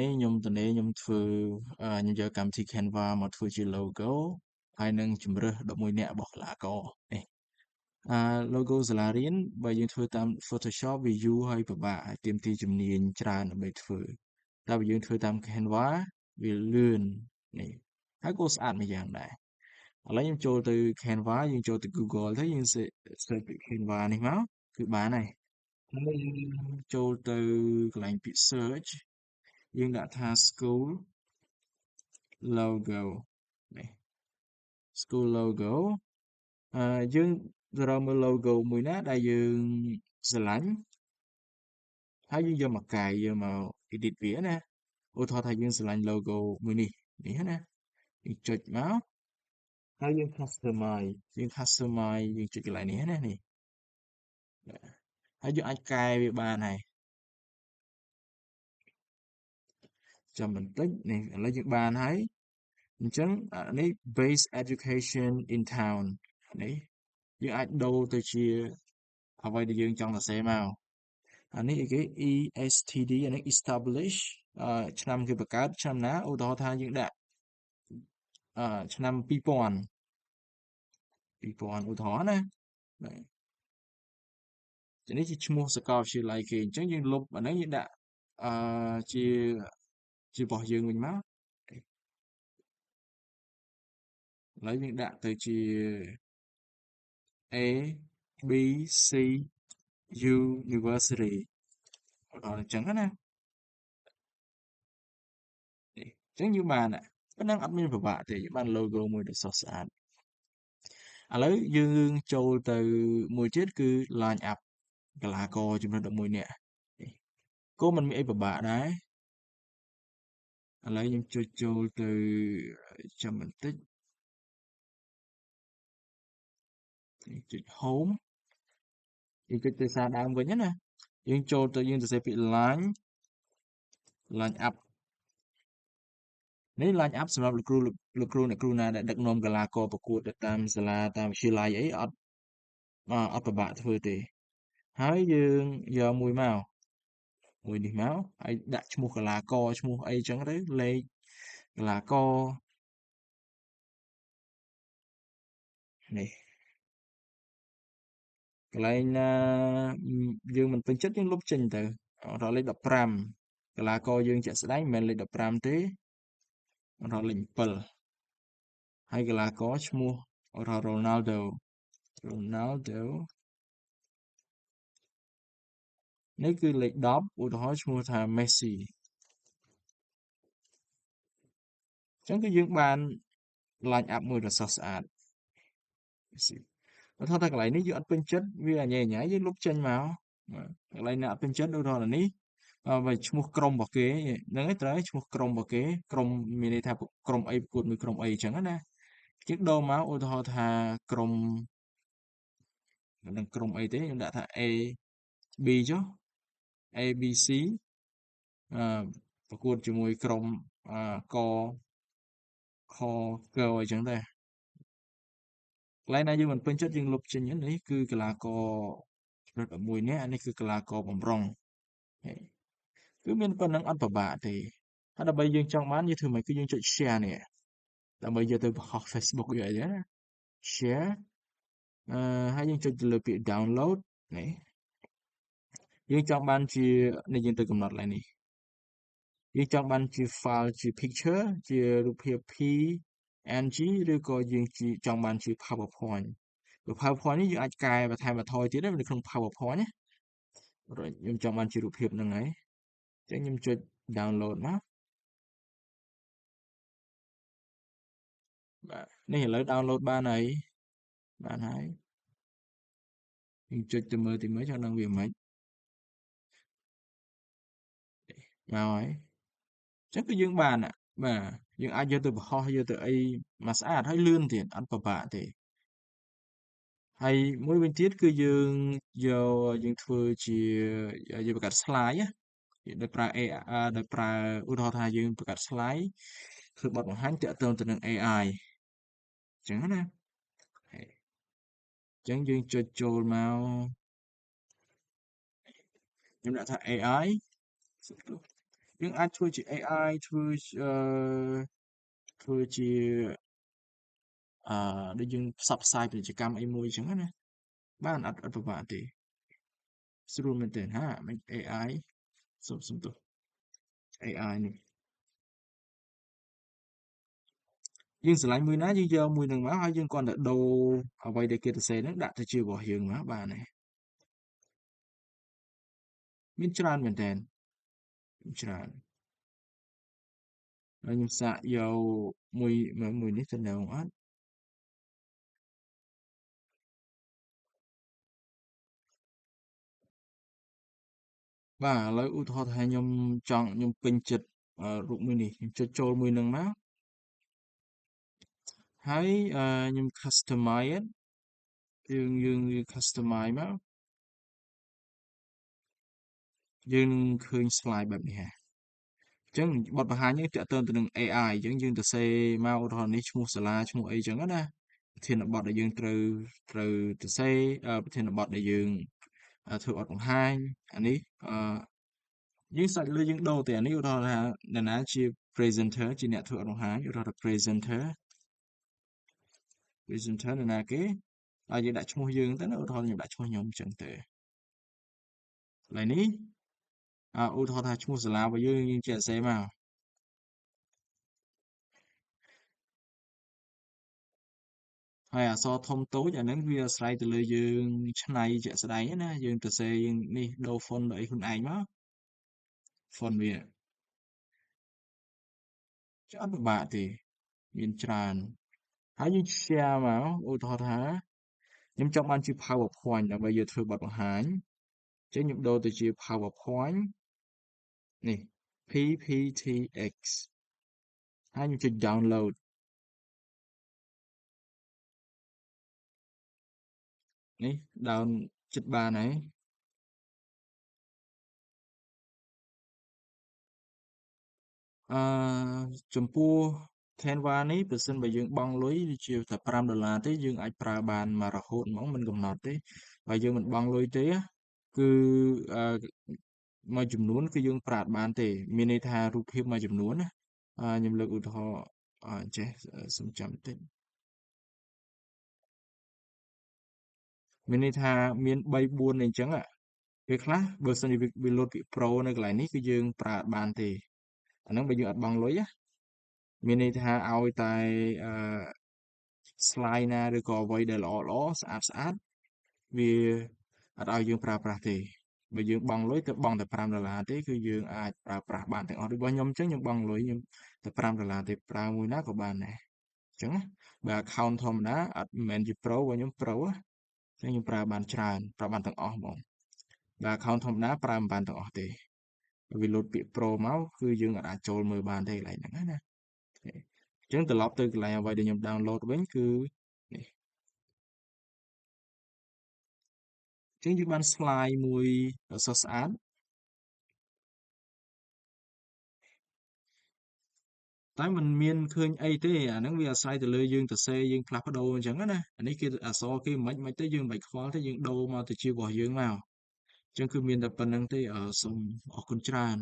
នេះខ្ញុំធ្វើខ្ញុំយកកម្មវិធី Canva មកធ្វើជា logo ហើយនឹងជម្រើស11នាក់របស់កីឡាករនេះ logo សាលារៀនបើយើងធ្វើតាម Photoshop វាយូរហើយពិបាកហើយទាមទារជំនាញច្រើនដើម្បីធ្វើតែបើយើងធ្វើតាម Canva វាលឿននេះហើយក៏ស្អាតម្យ៉ាងដែរឥឡូវខ្ញុំចូលទៅ Canva យើងចូលទៅ Google ទៅយើង search ពី Canva នេះមកគឺបានហើយហើយយើងចូលទៅកន្លែងពាក្យ search យើងដាក់ថា school logo នេះ school logo យើងទៅរកមើល logo មួយណាដែលយើងស្រឡាញ់ហើយយើងយកមកកែយកមក edit វាណាឧទាហរណ៍ថាយើងស្រឡាញ់ logo មួយនេះណាយើងចុចមកហើយយើង customize យើងចុចកន្លែងនេះណានេះហើយយើងអាចកែវាបានហើយចាំបន្តិចនេះឥឡូវយើងបានហើយអញ្ចឹងនេះ base education in town នេះយើងអាចដូរទៅជាអ្វីដែលយើងចង់សរសេរមកអានេះគេ ESTD អានេះ establish ឆ្នាំគេបង្កើតឆ្នាំណាឧទាហរណ៍ថាយើងដាក់ឆ្នាំ2000ឧទាហរណ៍ណាបាទនេះជាឈ្មោះសាកលវិទ្យាល័យគេអញ្ចឹងយើងលុបអាហ្នឹងយើងដាក់ជារបស់យើងវិញមកឥឡូវយើងដាក់ទៅជា A B C University អញ្ចឹងណានេះអញ្ចឹងយើងបានប៉ុណ្ណឹងអត់មានពិបាកទេយើងបាន logo មួយដ៏ស្រស់ស្អាតឥឡូវយើងចូលទៅមួយទៀតគឺ line up កីឡាករចំនួន11នាក់ក៏មិនមានអីពិបាកដែរឥឡូវខ្ញុំចុចចូលទៅចាំបន្តិចចុច home យើងចុចទៅសារដើមវិញណាយើងចូលទៅយើងសរសេរពាក្យ line up នេះ line up សម្រាប់លោកគ្រូអ្នកគ្រូណាដែលដឹកនាំកីឡាករប្រកួតទៅតាមសាលាតាមវិទ្យាល័យអីអត់ពិបាកធ្វើទេហើយយើងយកមួយនេះមកហើយដាក់ឈ្មោះកីឡាករឈ្មោះអីចឹងទៅលេខកីឡាករនេះកន្លែងណាយើងមិនពេញចិត្តយើងលុបចេញទៅរកលេខ15កីឡាករយើងជាក់ស្ដែងមិនមែនលេខ15ទេរកលេខ7ហើយកីឡាករឈ្មោះ Ronaldo នេះគឺលេខ10ឧទាហរណ៍ឈ្មោះថា Messi អញ្ចឹងគឺយើងបាន line up មួយដ៏ស្រស់ស្អាតឧទាហរណ៍ថាកន្លែងនេះយើងអត់ពេញចិត្តវាអញ្ញែយើងលុបចេញមកកន្លែងណាអត់ពេញចិត្តឧទាហរណ៍នេះបើឈ្មោះក្រុមរបស់គេហ្នឹងឯងត្រូវឈ្មោះក្រុមរបស់គេក្រុមមានន័យថាក្រុមអីប្រកួតមួយក្រុមអីអញ្ចឹងណាយើងដូរមកឧទាហរណ៍ថាក្រុមនឹងក្រុមអីទេខ្ញុំដាក់ថា A B ចុះ ABC ប្រកួតជាមួយក្រុមកខកអីចឹងដែរកន្លែងណាយើងមិនពេញចិត្តយើងលុបចេញនេះគឺកីឡាករចំនួន11នាក់នេះគឺកីឡាករបំរុងគឺមានប៉ុណ្ណឹងអត់ពិបាកទេហើយដើម្បីយើងចង់បានយើងធ្វើម៉េចគឺយើងចុច share នេះដើម្បីយកទៅបង្ហោះ Facebook វាអីណា share ហើយយើងចុចទៅលើពាក្យ download នេះយើងចង់បានជានេះយើងទៅកំណត់ឡើងនេះយើងចង់បានជា file ជា picture ជារូបភាព PNG ឬក៏យើងចង់បានជា PowerPoint PowerPoint នេះយើងអាចកែបន្ថែមបន្ថយទៀតនៅក្នុង PowerPoint ណាខ្ញុំចង់បានជារូបភាពហ្នឹងហើយអញ្ចឹងខ្ញុំចុច download មកបាទនេះឥឡូវ download បានហើយយើងចុចទៅមើលទីមើលចង់ដឹងវាមិនមកហើយអញ្ចឹងគឺយើងបានបាទយើងអាចយកទៅបង្ហោះយកទៅអីមកស្អាតហើយលឿនទៀតអត់ពិបាកទេហើយមួយវិញទៀតគឺយើងធ្វើជាយើងបង្កើត slide ណាដោយប្រើ AI ដោយប្រើឧទាហរណ៍ថាយើងបង្កើត slide ធ្វើបទបង្ហាញទាក់ទងទៅនឹង AI អញ្ចឹងណាអញ្ចឹងយើងចុចចូលមកខ្ញុំដាក់ថា AI យើងអាចធ្វើជា AI ធ្វើជាដូចយើងផ្សព្វផ្សាយពាណិជ្ជកម្មអីមួយអញ្ចឹងណាបានអត់ពិបាកទេស្រួលមែនទែនហាមិន AI សុំទោស AI នេះយើងស្រឡាញ់មួយណាយើងយកមួយនឹងមកហើយយើងគ្រាន់តែដូរអ្វីដែលគេសរសេរហ្នឹងដាក់ទៅជារបស់យើងមកបានហើយមានច្រើនមែនទែនមានច្រើនហើយខ្ញុំសាកយកមួយនេះទៅនៅអត់បាទឥឡូវឧទាហរណ៍ថាខ្ញុំពេញចិត្តរូបមួយនេះខ្ញុំចុចចូលមួយនឹងមកហើយខ្ញុំ customize យើង customize មកយើងនឹងឃើញ slide បែបនេះហ่ะអញ្ចឹងបទបង្ហាញនេះតាក់ទងទៅនឹង AI អញ្ចឹងយើងទៅសេមកឧទាហរណ៍នេះឈ្មោះសាលាឈ្មោះអីអញ្ចឹងណាប្រធានបទដែលយើងត្រូវទៅសេប្រធានបទដែលយើងធ្វើបទបង្ហាញអានេះយើងសាច់លើយើងដូរតែអានេះឧទាហរណ៍ថានរណាជា presenter ជាអ្នកធ្វើបទបង្ហាញឧទាហរណ៍ថា presenter នរណាគេហើយយើងដាក់ឈ្មោះយើងទៅណាឧទាហរណ៍ខ្ញុំដាក់ឈ្មោះខ្ញុំអញ្ចឹងទៅកន្លែងនេះឧទាហរណ៍ថាឈ្មោះសាលារបស់យើងចេះសេមកហើយអក្សរធំតូចអាហ្នឹងវាអាស្រ័យទៅលើយើងច្នៃជាក់ស្ដែងណាយើងទៅសេយើងនេះដូរ font ដូរអីខ្លួនឯងមក font វាchứ អត់ពិបាកទេមានច្រើនហើយយើង share មកឧទាហរណ៍ថាខ្ញុំចង់បានជា PowerPoint ដើម្បីយកធ្វើបទបង្ហាញអញ្ចឹងខ្ញុំដូរទៅជា PowerPoint នេះ PPTX ហើយខ្ញុំចុច download នេះ down ចិត្តបានហើយអឺចំពោះ Canva នេះប្រសិនបើយើងបង់លុយវាជាតែ$5ទេយើងអាចប្រើបានមករហូតហ្មងមិនកំណត់ទេបើយើងមិនបង់លុយទេគឺមួយចំនួនគឺយើងប្រើបានទេមានន័យថារូបភាពមួយចំនួនណាខ្ញុំលើកឧទាហរណ៍ចេះសំចាំតិចមានន័យថាមាន3 4អីចឹងពេលខ្លះបើសិនជាវាលោតពាក្យ Pro នៅកន្លែងនេះគឺយើងប្រើបានទេអាហ្នឹងបើយើងអត់បង់លុយណាមានន័យថាឲ្យតែslide ណាឬក៏អ្វីដែលល្អស្អាតវាអត់ឲ្យយើងប្រើប្រាស់ទេបើយើងបង់លុយទៅបង់តែ$5ទេគឺយើងអាចប្រើប្រាស់បានទាំងអស់ដូចរបស់ខ្ញុំអញ្ចឹងខ្ញុំបង់លុយខ្ញុំតែ$5ទេប្រើមួយណាក៏បានដែរអញ្ចឹងណាបើ account ធម្មតាអត់មិនមែនជា Pro របស់ខ្ញុំ Pro ណាខ្ញុំប្រើបានច្រើនប្រើបានទាំងអស់ហ្មងបើ account ធម្មតាប្រើមិនបានទាំងអស់ទេវាលោតពាក្យ Pro មកគឺយើងអាចចូលមើលបានទេកន្លែងហ្នឹងណាអញ្ចឹងត្រឡប់ទៅកន្លែងអ្វីដែលខ្ញុំ download វិញគឺនេះអញ្ចឹងយើងបាន slide មួយសស្អាតតែมันមានឃើញអីទេអាហ្នឹងវាអាស្រ័យទៅលើយើងទៅសេយើងផ្លាស់ប្ដូរអញ្ចឹងណាអានេះគេអក្សរគេមិនទេយើងមិនបាច់ខ្វល់ទេយើងដូរមកទៅជារបស់យើងមកអញ្ចឹងគឺមានតែប៉ុណ្្នឹងទេសូមអរគុណច្រើន